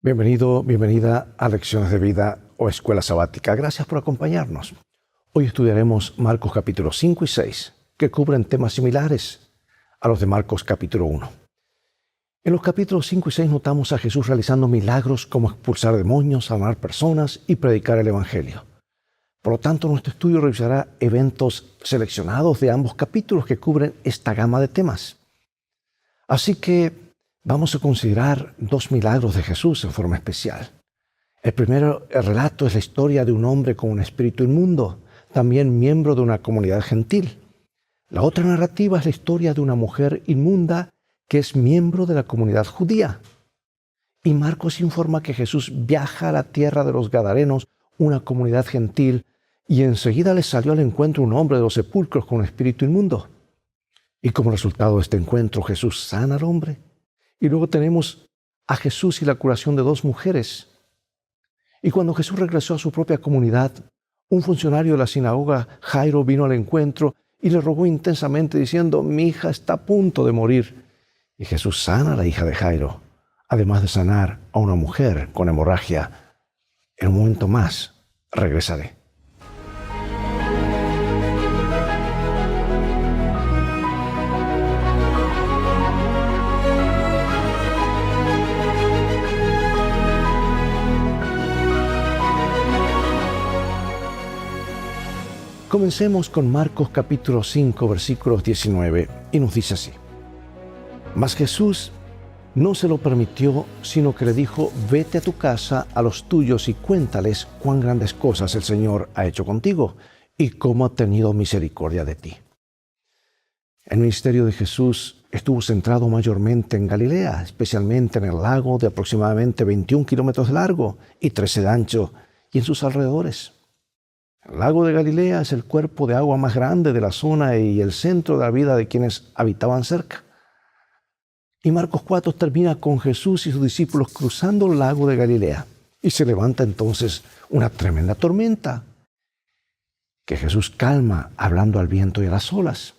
Bienvenido, bienvenida a Lecciones de Vida o Escuela Sabática. Gracias por acompañarnos. Hoy estudiaremos Marcos capítulo 5 y 6, que cubren temas similares a los de Marcos capítulo 1. En los capítulos 5 y 6 notamos a Jesús realizando milagros como expulsar demonios, sanar personas y predicar el Evangelio. Por lo tanto, nuestro estudio revisará eventos seleccionados de ambos capítulos que cubren esta gama de temas. Así que vamos a considerar dos milagros de Jesús en forma especial. El primero, el relato, es la historia de un hombre con un espíritu inmundo, también miembro de una comunidad gentil. La otra narrativa es la historia de una mujer inmunda que es miembro de la comunidad judía. Y Marcos informa que Jesús viaja a la tierra de los Gadarenos, una comunidad gentil, y enseguida le salió al encuentro un hombre de los sepulcros con un espíritu inmundo. Y como resultado de este encuentro, Jesús sana al hombre. Y luego tenemos a Jesús y la curación de dos mujeres. Y cuando Jesús regresó a su propia comunidad, un funcionario de la sinagoga, Jairo, vino al encuentro y le rogó intensamente diciendo: mi hija está a punto de morir. Y Jesús sana a la hija de Jairo, además de sanar a una mujer con hemorragia. En un momento más regresaré. Comencemos con Marcos capítulo 5, versículos 19, y nos dice así: Mas Jesús no se lo permitió, sino que le dijo: vete a tu casa, a los tuyos, y cuéntales cuán grandes cosas el Señor ha hecho contigo, y cómo ha tenido misericordia de ti. El ministerio de Jesús estuvo centrado mayormente en Galilea, especialmente en el lago de aproximadamente 21 kilómetros de largo y 13 de ancho, y en sus alrededores. El lago de Galilea es el cuerpo de agua más grande de la zona y el centro de la vida de quienes habitaban cerca. Y Marcos 4 termina con Jesús y sus discípulos cruzando el lago de Galilea. Y se levanta entonces una tremenda tormenta que Jesús calma hablando al viento y a las olas.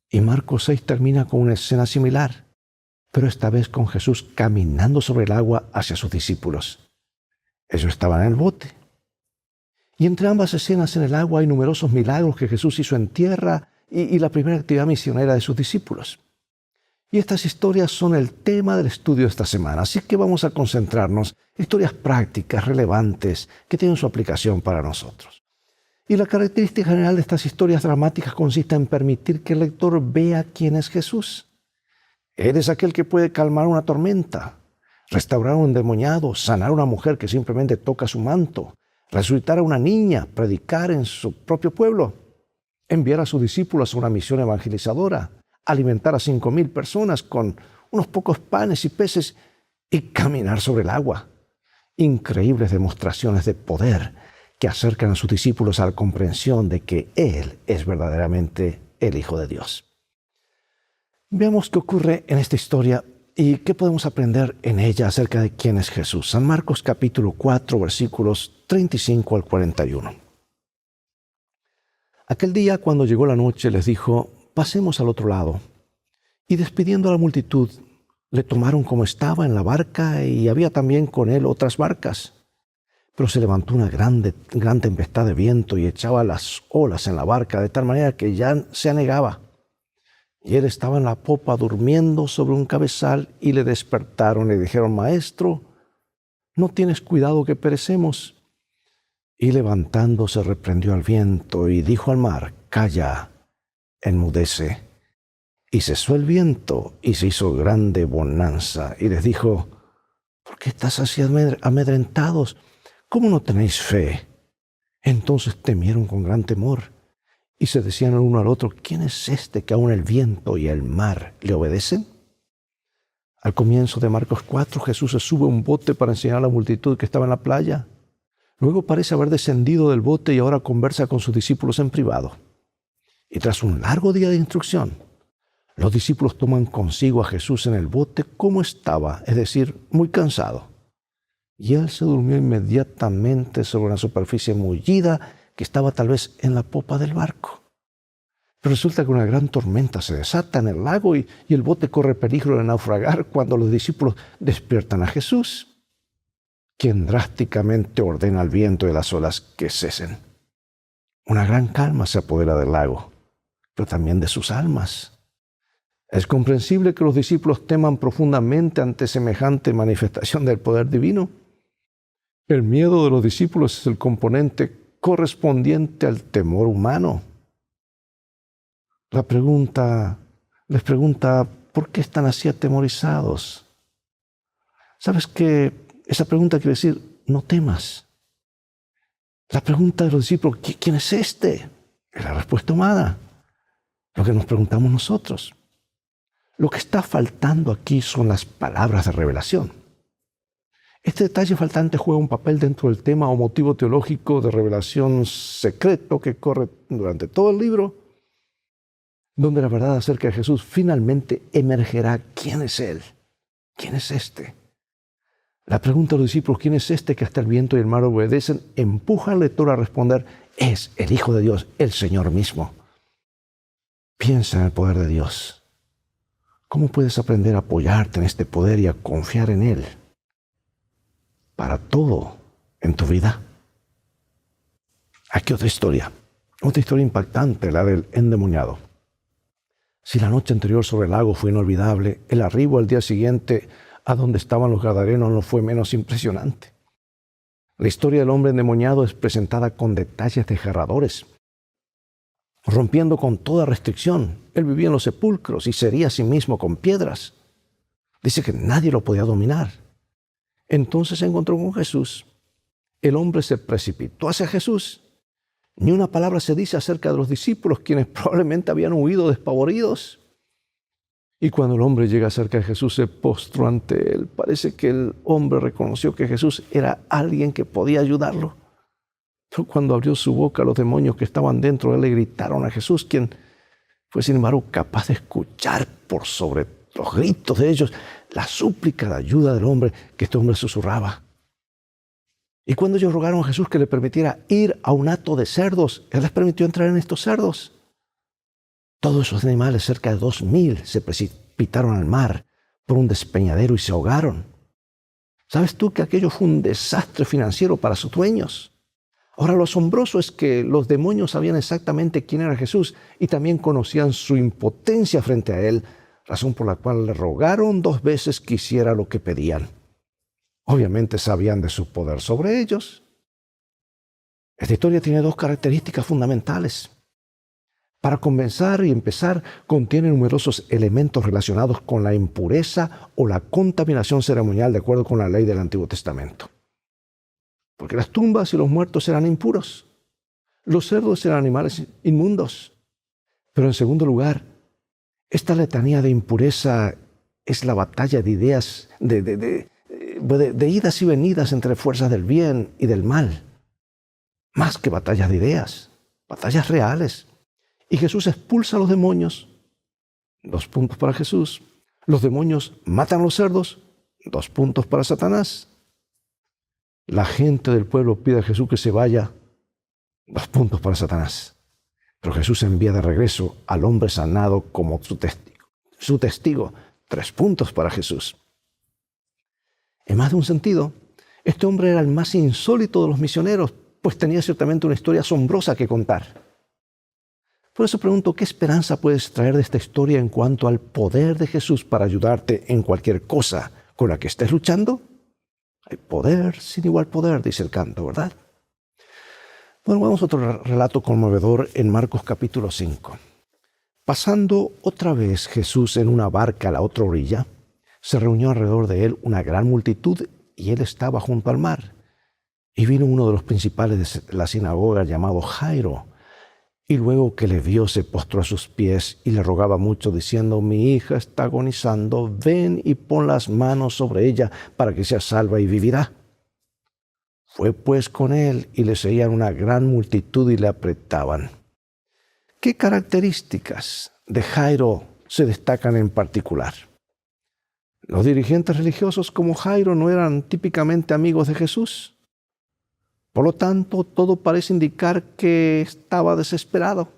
Y Marcos 6 termina con una escena similar, pero esta vez con Jesús caminando sobre el agua hacia sus discípulos. Ellos estaban en el bote. Y entre ambas escenas en el agua hay numerosos milagros que Jesús hizo en tierra y la primera actividad misionera de sus discípulos. Y estas historias son el tema del estudio de esta semana, así que vamos a concentrarnos en historias prácticas, relevantes, que tienen su aplicación para nosotros. Y la característica general de estas historias dramáticas consiste en permitir que el lector vea quién es Jesús. Él es aquel que puede calmar una tormenta, restaurar a un endemoniado, sanar a una mujer que simplemente toca su manto, resucitar a una niña, predicar en su propio pueblo, enviar a sus discípulos a una misión evangelizadora, alimentar a 5,000 personas con unos pocos panes y peces y caminar sobre el agua. Increíbles demostraciones de poder que acercan a sus discípulos a la comprensión de que Él es verdaderamente el Hijo de Dios. Veamos qué ocurre en esta historia y qué podemos aprender en ella acerca de quién es Jesús. San Marcos capítulo 4, versículos 35 al 41. Aquel día, cuando llegó la noche, les dijo: pasemos al otro lado. Y despidiendo a la multitud, le tomaron como estaba en la barca, y había también con él otras barcas. Pero se levantó una gran tempestad de viento y echaba las olas en la barca, de tal manera que ya se anegaba. Y él estaba en la popa durmiendo sobre un cabezal, y le despertaron y le dijeron: Maestro, ¿no tienes cuidado que perecemos? Y levantándose reprendió al viento y dijo al mar: Calla, enmudece. Y cesó el viento y se hizo grande bonanza. Y les dijo: ¿por qué estás así amedrentados? ¿Cómo no tenéis fe? Entonces temieron con gran temor y se decían el uno al otro: ¿quién es este que aun el viento y el mar le obedecen? Al comienzo de Marcos 4, Jesús se sube a un bote para enseñar a la multitud que estaba en la playa. Luego parece haber descendido del bote y ahora conversa con sus discípulos en privado. Y tras un largo día de instrucción, los discípulos toman consigo a Jesús en el bote como estaba, es decir, muy cansado. Y él se durmió inmediatamente sobre una superficie mullida que estaba tal vez en la popa del barco. Pero resulta que una gran tormenta se desata en el lago y el bote corre peligro de naufragar cuando los discípulos despiertan a Jesús. quien drásticamente ordena al viento y a las olas que cesen. Una gran calma se apodera del lago, pero también de sus almas. Es comprensible que los discípulos teman profundamente ante semejante manifestación del poder divino. El miedo de los discípulos es el componente correspondiente al temor humano. Les pregunta, ¿por qué están así atemorizados? ¿Sabes qué? Esa pregunta quiere decir, no temas. La pregunta de los discípulos, ¿quién es este? Es la respuesta humana, lo que nos preguntamos nosotros. Lo que está faltando aquí son las palabras de revelación. Este detalle faltante juega un papel dentro del tema o motivo teológico de revelación secreto que corre durante todo el libro, donde la verdad acerca de Jesús finalmente emergerá. ¿Quién es Él? ¿Quién es este? La pregunta de los discípulos, ¿quién es este que hasta el viento y el mar obedecen?, empuja al lector a responder, es el Hijo de Dios, el Señor mismo. Piensa en el poder de Dios. ¿Cómo puedes aprender a apoyarte en este poder y a confiar en Él para todo en tu vida? Aquí otra historia impactante, la del endemoniado. Si la noche anterior sobre el lago fue inolvidable, el arribo al día siguiente a donde estaban los gadarenos no fue menos impresionante. La historia del hombre endemoniado es presentada con detalles desgarradores, rompiendo con toda restricción. Él vivía en los sepulcros y se hería a sí mismo con piedras. Dice que nadie lo podía dominar. Entonces se encontró con Jesús. El hombre se precipitó hacia Jesús. Ni una palabra se dice acerca de los discípulos, quienes probablemente habían huido despavoridos. Y cuando el hombre llega cerca de Jesús, se postró ante él. Parece que el hombre reconoció que Jesús era alguien que podía ayudarlo. Pero cuando abrió su boca, los demonios que estaban dentro de él le gritaron a Jesús, quien fue sin embargo capaz de escuchar por sobre los gritos de ellos la súplica de ayuda del hombre que este hombre susurraba. Y cuando ellos rogaron a Jesús que le permitiera ir a un hato de cerdos, Él les permitió entrar en estos cerdos. Todos esos animales, cerca de 2,000, se precipitaron al mar por un despeñadero y se ahogaron. ¿Sabes tú que aquello fue un desastre financiero para sus dueños? Ahora, lo asombroso es que los demonios sabían exactamente quién era Jesús y también conocían su impotencia frente a Él, razón por la cual le rogaron 2 veces que hiciera lo que pedían. Obviamente sabían de su poder sobre ellos. Esta historia tiene 2 características fundamentales. Para comenzar y empezar, contiene numerosos elementos relacionados con la impureza o la contaminación ceremonial de acuerdo con la ley del Antiguo Testamento. Porque las tumbas y los muertos eran impuros. Los cerdos eran animales inmundos. Pero en segundo lugar, esta letanía de impureza es la batalla de ideas, de idas y venidas entre fuerzas del bien y del mal. Más que batallas de ideas, batallas reales. Y Jesús expulsa a los demonios. 2 puntos para Jesús. Los demonios matan a los cerdos. 2 puntos para Satanás. La gente del pueblo pide a Jesús que se vaya. 2 puntos para Satanás. Pero Jesús envía de regreso al hombre sanado como su testigo. 3 puntos para Jesús. En más de un sentido, este hombre era el más insólito de los misioneros, pues tenía ciertamente una historia asombrosa que contar. Por eso pregunto, ¿qué esperanza puedes traer de esta historia en cuanto al poder de Jesús para ayudarte en cualquier cosa con la que estés luchando? Hay poder sin igual poder, dice el canto, ¿verdad? Bueno, vamos a otro relato conmovedor en Marcos capítulo 5. Pasando otra vez Jesús en una barca a la otra orilla, se reunió alrededor de él una gran multitud y él estaba junto al mar. Y vino uno de los principales de la sinagoga llamado Jairo, y luego que le vio se postró a sus pies y le rogaba mucho diciendo: mi hija está agonizando, ven y pon las manos sobre ella para que sea salva y vivirá. Fue pues con él y le seguían una gran multitud y le apretaban. ¿Qué características de Jairo se destacan en particular? Los dirigentes religiosos como Jairo no eran típicamente amigos de Jesús. Por lo tanto, todo parece indicar que estaba desesperado.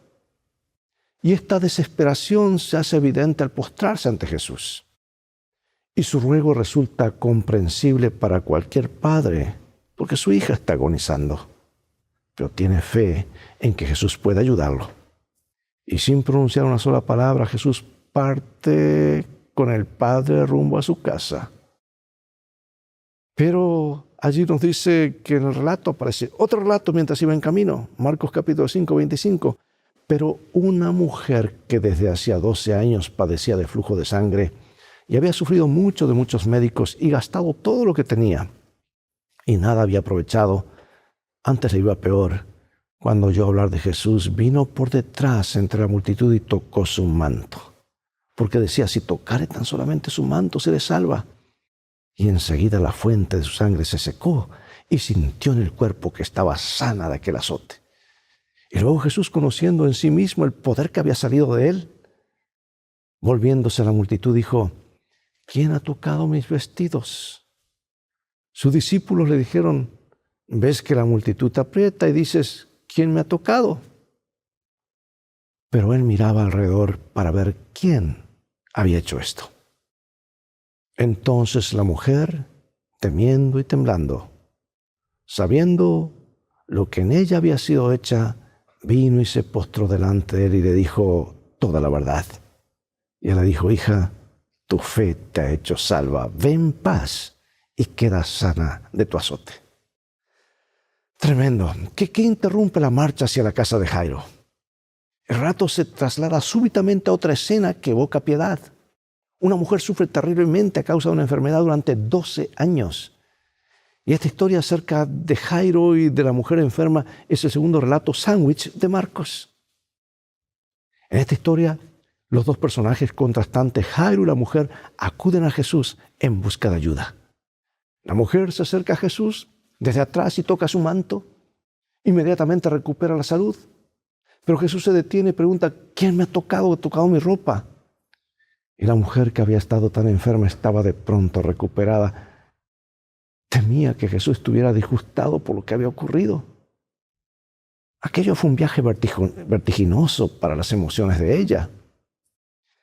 Y esta desesperación se hace evidente al postrarse ante Jesús. Y su ruego resulta comprensible para cualquier padre, porque su hija está agonizando, pero tiene fe en que Jesús puede ayudarlo. Y sin pronunciar una sola palabra, Jesús parte con el padre rumbo a su casa. Pero allí nos dice que en el relato aparece otro relato mientras iba en camino, Marcos capítulo 5, 25. Pero una mujer que desde hacía 12 años padecía de flujo de sangre y había sufrido mucho de muchos médicos y gastado todo lo que tenía, y nada había aprovechado, antes le iba peor. Cuando oyó hablar de Jesús, vino por detrás entre la multitud y tocó su manto, porque decía, si tocare tan solamente su manto, seré salva. Y enseguida la fuente de su sangre se secó y sintió en el cuerpo que estaba sana de aquel azote. Y luego Jesús, conociendo en sí mismo el poder que había salido de él, volviéndose a la multitud, dijo, ¿quién ha tocado mis vestidos? Sus discípulos le dijeron, ves que la multitud te aprieta y dices, ¿quién me ha tocado? Pero él miraba alrededor para ver quién había hecho esto. Entonces la mujer, temiendo y temblando, sabiendo lo que en ella había sido hecha, vino y se postró delante de él y le dijo toda la verdad. Y él le dijo, hija, tu fe te ha hecho salva, ve en paz y queda sana de tu azote. Tremendo. ¿Qué interrumpe la marcha hacia la casa de Jairo? El relato se traslada súbitamente a otra escena que evoca piedad. Una mujer sufre terriblemente a causa de una enfermedad durante 12 años. Y esta historia acerca de Jairo y de la mujer enferma es el segundo relato sándwich de Marcos. En esta historia, los dos personajes contrastantes, Jairo y la mujer, acuden a Jesús en busca de ayuda. La mujer se acerca a Jesús desde atrás y toca su manto. Inmediatamente recupera la salud. Pero Jesús se detiene y pregunta, ¿quién me ha tocado mi ropa? Y la mujer que había estado tan enferma estaba de pronto recuperada. Temía que Jesús estuviera disgustado por lo que había ocurrido. Aquello fue un viaje vertiginoso para las emociones de ella.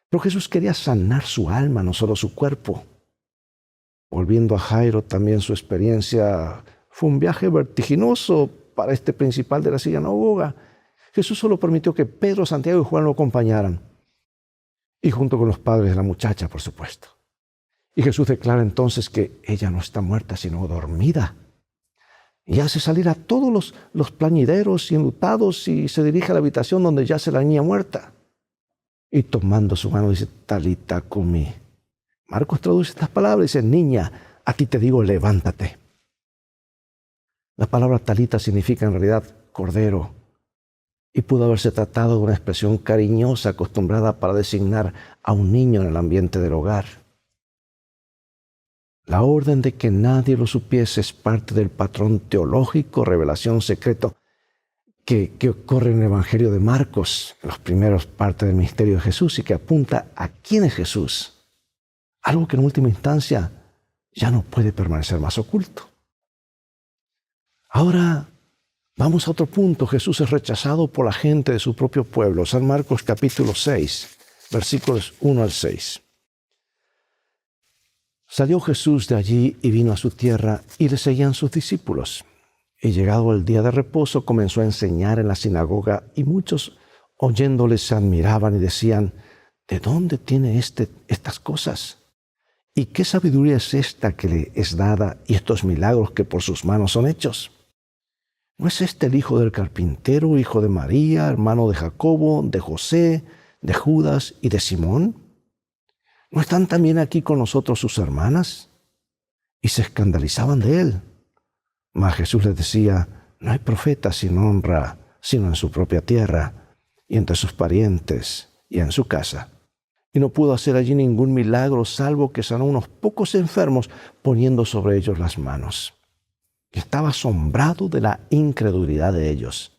Pero Jesús quería sanar su alma, no solo su cuerpo. Volviendo a Jairo, también su experiencia fue un viaje vertiginoso para este principal de la sinagoga. Jesús solo permitió que Pedro, Santiago y Juan lo acompañaran. Y junto con los padres de la muchacha, por supuesto. Y Jesús declara entonces que ella no está muerta, sino dormida. Y hace salir a todos los plañideros y enlutados y se dirige a la habitación donde yace la niña muerta. Y tomando su mano dice, Talita cumi. Marcos traduce estas palabras y dice, niña, a ti te digo, levántate. La palabra talita significa en realidad cordero. Y pudo haberse tratado de una expresión cariñosa acostumbrada para designar a un niño en el ambiente del hogar. La orden de que nadie lo supiese es parte del patrón teológico, revelación secreto, que ocurre en el Evangelio de Marcos, en las primeras partes del ministerio de Jesús, y que apunta a quién es Jesús. Algo que en última instancia ya no puede permanecer más oculto. Ahora, vamos a otro punto. Jesús es rechazado por la gente de su propio pueblo. San Marcos capítulo 6, versículos 1 al 6. Salió Jesús de allí y vino a su tierra y le seguían sus discípulos. Y llegado el día de reposo comenzó a enseñar en la sinagoga y muchos oyéndole se admiraban y decían, ¿de dónde tiene estas cosas? ¿Y qué sabiduría es esta que le es dada y estos milagros que por sus manos son hechos? ¿No es este el hijo del carpintero, hijo de María, hermano de Jacobo, de José, de Judas y de Simón? ¿No están también aquí con nosotros sus hermanas? Y se escandalizaban de él. Mas Jesús les decía, no hay profeta sin honra, sino en su propia tierra, y entre sus parientes, y en su casa. Y no pudo hacer allí ningún milagro, salvo que sanó unos pocos enfermos, poniendo sobre ellos las manos. Y estaba asombrado de la incredulidad de ellos.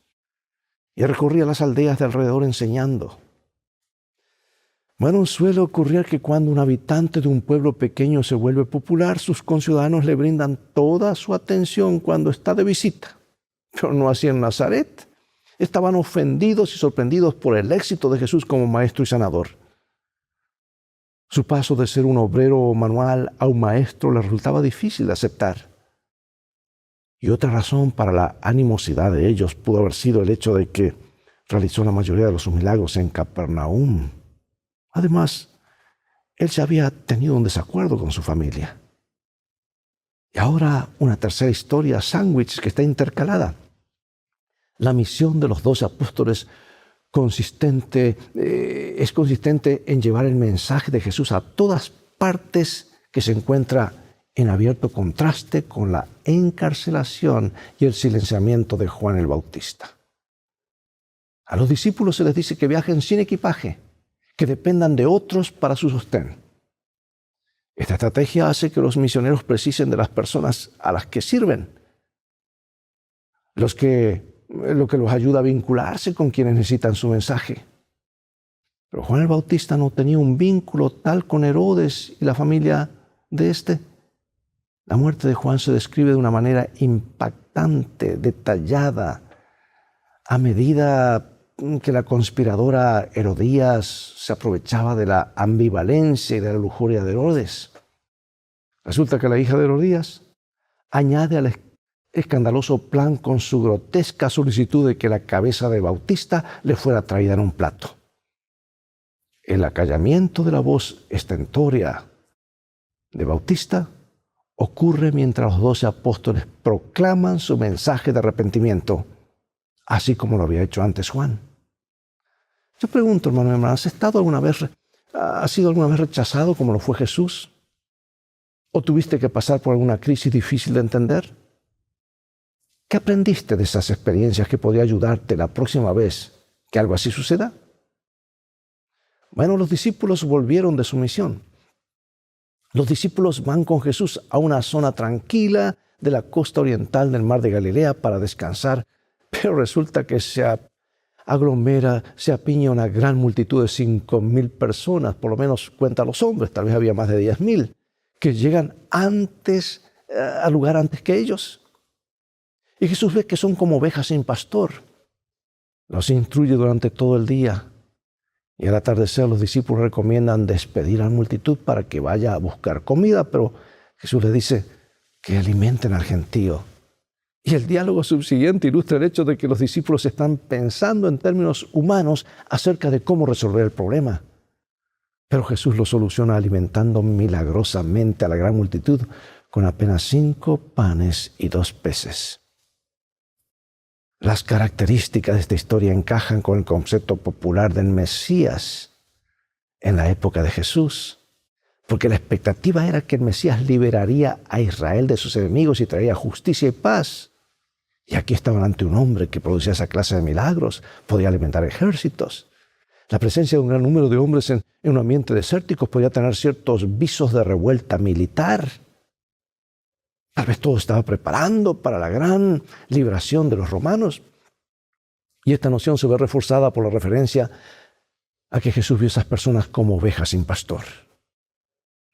Y recorría las aldeas de alrededor enseñando. Bueno, suele ocurrir que cuando un habitante de un pueblo pequeño se vuelve popular, sus conciudadanos le brindan toda su atención cuando está de visita. Pero no así en Nazaret. Estaban ofendidos y sorprendidos por el éxito de Jesús como maestro y sanador. Su paso de ser un obrero manual a un maestro le resultaba difícil de aceptar. Y otra razón para la animosidad de ellos pudo haber sido el hecho de que realizó la mayoría de sus milagros en Capernaum. Además, él ya había tenido un desacuerdo con su familia. Y ahora una tercera historia, sándwich, que está intercalada. La misión de los 12 apóstoles es consistente en llevar el mensaje de Jesús a todas partes, que se encuentra en abierto contraste con la encarcelación y el silenciamiento de Juan el Bautista. A los discípulos se les dice que viajen sin equipaje, que dependan de otros para su sostén. Esta estrategia hace que los misioneros precisen de las personas a las que sirven, lo que los ayuda a vincularse con quienes necesitan su mensaje. Pero Juan el Bautista no tenía un vínculo tal con Herodes y la familia de éste. La muerte de Juan se describe de una manera impactante, detallada, a medida que la conspiradora Herodías se aprovechaba de la ambivalencia y de la lujuria de Herodes. Resulta que la hija de Herodías añade al escandaloso plan con su grotesca solicitud de que la cabeza de Bautista le fuera traída en un plato. El acallamiento de la voz estentórea de Bautista ocurre mientras los 12 apóstoles proclaman su mensaje de arrepentimiento, así como lo había hecho antes Juan. Yo pregunto, hermano y hermana, ¿has sido alguna vez rechazado como lo fue Jesús? ¿O tuviste que pasar por alguna crisis difícil de entender? ¿Qué aprendiste de esas experiencias que podría ayudarte la próxima vez que algo así suceda? Bueno, los discípulos volvieron de su misión. Los discípulos van con Jesús a una zona tranquila de la costa oriental del mar de Galilea para descansar, pero resulta que se apiña una gran multitud de 5,000 personas, por lo menos cuentan los hombres, tal vez había más de 10,000, que llegan al lugar antes que ellos. Y Jesús ve que son como ovejas sin pastor. Los instruye durante todo el día. Y al atardecer los discípulos recomiendan despedir a la multitud para que vaya a buscar comida, pero Jesús les dice que alimenten al gentío. Y el diálogo subsiguiente ilustra el hecho de que los discípulos están pensando en términos humanos acerca de cómo resolver el problema. Pero Jesús lo soluciona alimentando milagrosamente a la gran multitud con apenas 5 panes y 2 peces. Las características de esta historia encajan con el concepto popular del Mesías en la época de Jesús, porque la expectativa era que el Mesías liberaría a Israel de sus enemigos y traería justicia y paz. Y aquí estaban ante un hombre que producía esa clase de milagros, podía alimentar ejércitos. La presencia de un gran número de hombres en un ambiente desértico podía tener ciertos visos de revuelta militar. Tal vez todo estaba preparando para la gran liberación de los romanos. Y esta noción se ve reforzada por la referencia a que Jesús vio a esas personas como ovejas sin pastor.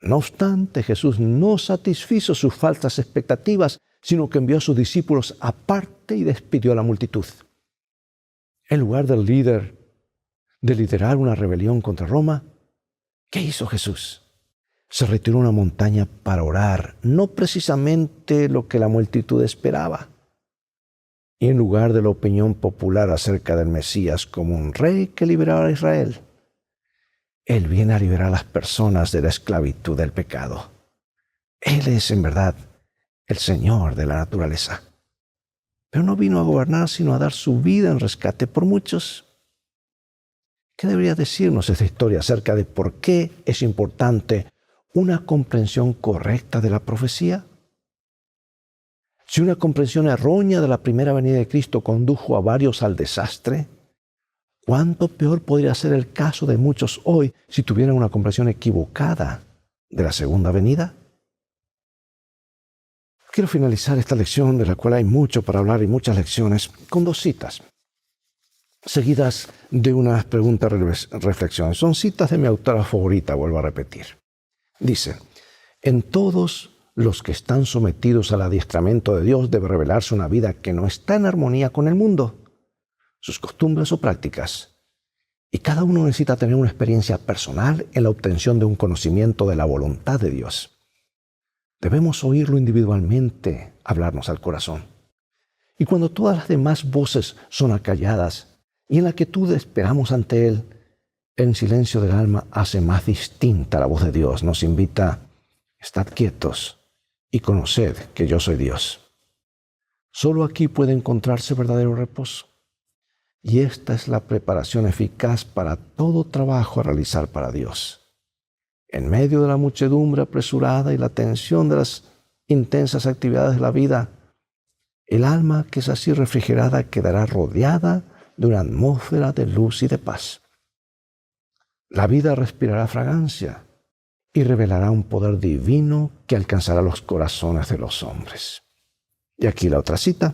No obstante, Jesús no satisfizo sus falsas expectativas, sino que envió a sus discípulos aparte y despidió a la multitud. En lugar de liderar una rebelión contra Roma, ¿qué hizo Jesús? Se retiró a una montaña para orar, no precisamente lo que la multitud esperaba. Y en lugar de la opinión popular acerca del Mesías como un rey que liberara a Israel, Él viene a liberar a las personas de la esclavitud del pecado. Él es, en verdad, el Señor de la naturaleza. Pero no vino a gobernar, sino a dar su vida en rescate por muchos. ¿Qué debería decirnos esta historia acerca de por qué es importante una comprensión correcta de la profecía? Si una comprensión errónea de la primera venida de Cristo condujo a varios al desastre, ¿cuánto peor podría ser el caso de muchos hoy si tuvieran una comprensión equivocada de la segunda venida? Quiero finalizar esta lección, de la cual hay mucho para hablar y muchas lecciones, con 2 citas, seguidas de unas preguntas-reflexiones. Son citas de mi autora favorita, vuelvo a repetir. Dice: en todos los que están sometidos al adiestramiento de Dios debe revelarse una vida que no está en armonía con el mundo, sus costumbres o prácticas, Y cada uno necesita tener una experiencia personal en la obtención de un conocimiento de la voluntad de Dios. Debemos oírlo individualmente, hablarnos al corazón. Y cuando todas las demás voces son acalladas y en la quietud esperamos ante Él, el silencio del alma hace más distinta la voz de Dios. Nos invita: estad quietos y conoced que yo soy Dios. Solo aquí puede encontrarse verdadero reposo. Y esta es la preparación eficaz para todo trabajo a realizar para Dios. En medio de la muchedumbre apresurada y la tensión de las intensas actividades de la vida, el alma que es así refrigerada quedará rodeada de una atmósfera de luz y de paz. La vida respirará fragancia y revelará un poder divino que alcanzará los corazones de los hombres. Y aquí la otra cita.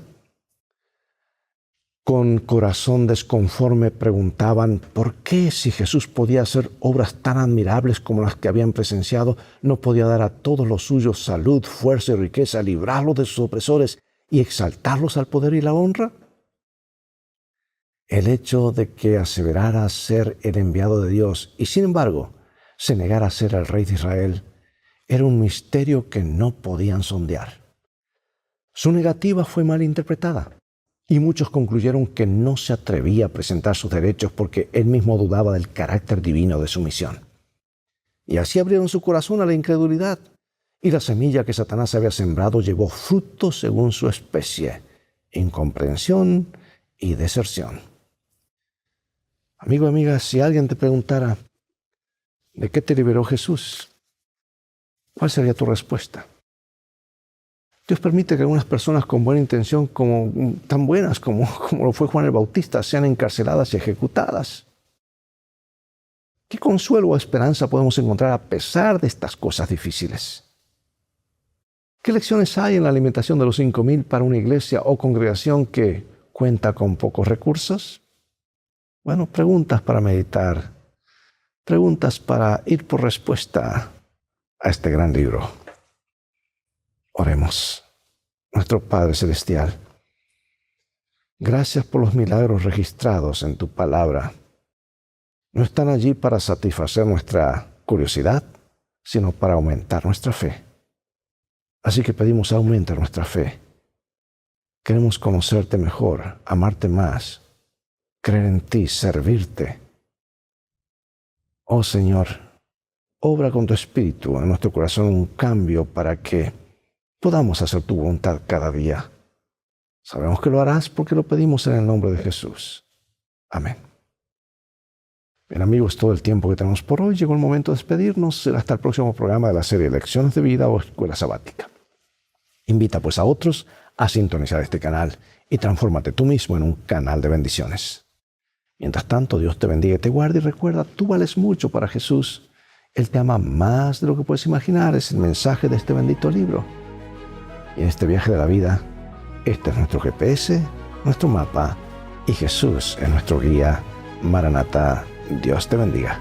Con corazón desconforme preguntaban por qué, si Jesús podía hacer obras tan admirables como las que habían presenciado, no podía dar a todos los suyos salud, fuerza y riqueza, librarlos de sus opresores y exaltarlos al poder y la honra. El hecho de que aseverara ser el enviado de Dios y sin embargo se negara a ser el rey de Israel era un misterio que no podían sondear. Su negativa fue mal interpretada. Y muchos concluyeron que no se atrevía a presentar sus derechos porque él mismo dudaba del carácter divino de su misión. Y así abrieron su corazón a la incredulidad. Y la semilla que Satanás había sembrado llevó fruto según su especie: incomprensión y deserción. Amigo, amiga, si alguien te preguntara ¿de qué te liberó Jesús?, ¿cuál sería tu respuesta? Dios permite que algunas personas con buena intención, tan buenas como lo fue Juan el Bautista, sean encarceladas y ejecutadas. ¿Qué consuelo o esperanza podemos encontrar a pesar de estas cosas difíciles? ¿Qué lecciones hay en la alimentación de los 5,000 para una iglesia o congregación que cuenta con pocos recursos? Bueno, preguntas para meditar, preguntas para ir por respuesta a este gran libro. Oremos. Nuestro Padre Celestial, gracias por los milagros registrados en tu palabra. No están allí para satisfacer nuestra curiosidad, sino para aumentar nuestra fe. Así que pedimos: aumenta nuestra fe. Queremos conocerte mejor, amarte más, creer en ti, servirte. Oh Señor, obra con tu Espíritu en nuestro corazón un cambio para que podamos hacer tu voluntad cada día. Sabemos que lo harás porque lo pedimos en el nombre de Jesús. Amén. Bien, amigos, todo el tiempo que tenemos por hoy. Llegó el momento de despedirnos. Será hasta el próximo programa de la serie Lecciones de Vida o Escuela Sabática. Invita pues a otros a sintonizar este canal y transfórmate tú mismo en un canal de bendiciones. Mientras tanto, Dios te bendiga y te guarde, y recuerda, tú vales mucho para Jesús. Él te ama más de lo que puedes imaginar. Es el mensaje de este bendito libro. Y en este viaje de la vida, este es nuestro GPS, nuestro mapa, y Jesús es nuestro guía. Maranatá, Dios te bendiga.